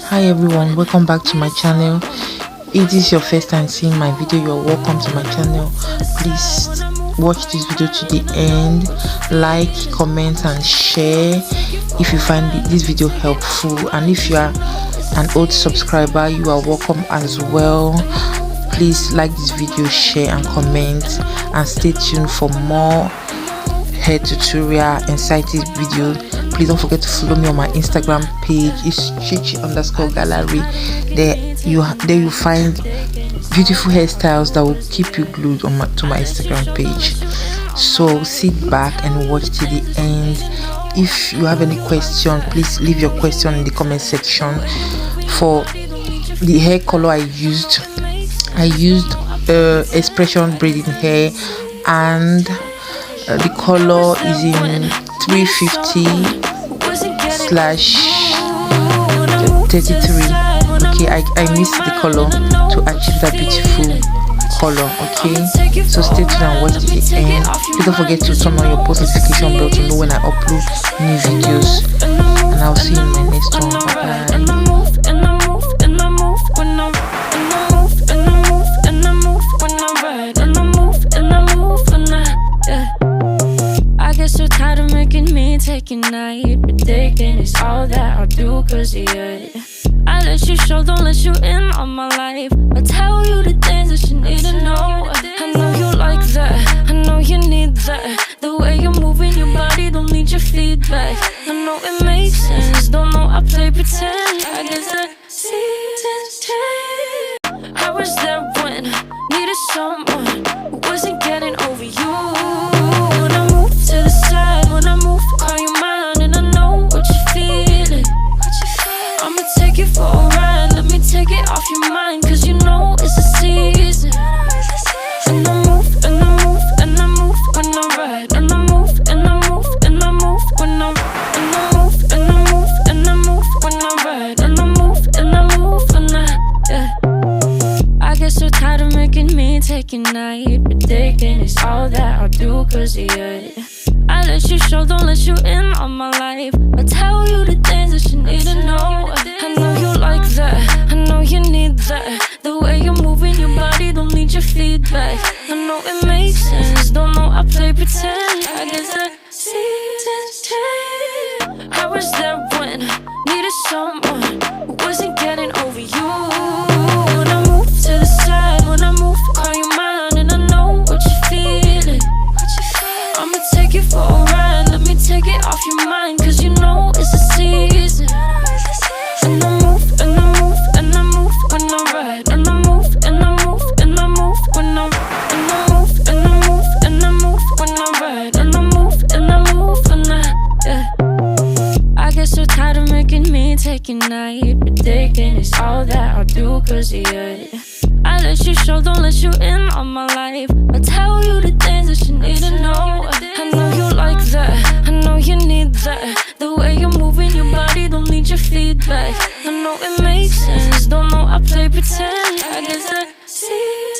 Hi everyone, welcome back to my channel. If this is your first time seeing my video, you're welcome to my channel. Please watch this video to the end, like, comment and share if you find this video helpful, and if you are an old subscriber, you are welcome as well. Please like this video, share and comment, and stay tuned for more hair tutorial and sighted videos. Please don't forget to follow me on my Instagram page. It's chichi_gallery. There you find beautiful hairstyles that will keep you glued to my Instagram page. So sit back and watch till the end. If you have any question, please leave your question in the comment section. For the hair color I used expression braiding hair, and the color is in 350/33. Okay, I missed the color to achieve that beautiful color. Okay, so stay tuned and watch to the end. Please don't forget to turn on your post notification bell to know when I upload new videos, and I'll see you in my next one. Bye bye. So tired of making me take a night, predicting it's all that I'll do cause of you. I let you show, don't let you in on my life. I tell you the things that you need to know. I know you like that, I know you need that. The way you're moving your body, don't need your feedback. I know it makes sense, don't know I play pretend. I guess the seasons change. I was there when I needed someone who wasn't getting over you. Take it off your mind, cause you know it's a season. And I move, and I move, and I move when I ride. And I move, and I move, and I move when I ride. And I move, and I move, and I move when I ride. And I move, and I move when I get so tired of making me take a night, predicting it's all that I'll do cause of you. I let you show, don't let you in on my life. I tell you the things that you need to know. I know you like that, I know you need that. The way you're moving your body, don't need your feedback. I know it makes sense, don't know I play pretend. I guess the seasons change. I was there when I needed someone who wasn't getting over you. When I move to the side, when I move, call you mine, and I know what you're feeling. I'ma take you for a ride, let me take it off your mind, cause you know it's a season. And I move, and I move, and I move when I ride. And I move, and I move, and I move when I ride. And I move, and I move, and I move when I ride. And I move, and I move when I get so tired of making me take a night, predicting it's all that I'll do cause of you. I let you show, don't let you in on my life. I tell you the things that you need to know. I know you like that, I know you need that. The way you're moving your body, don't need your feedback. I know it makes sense, don't know I play pretend. I guess I see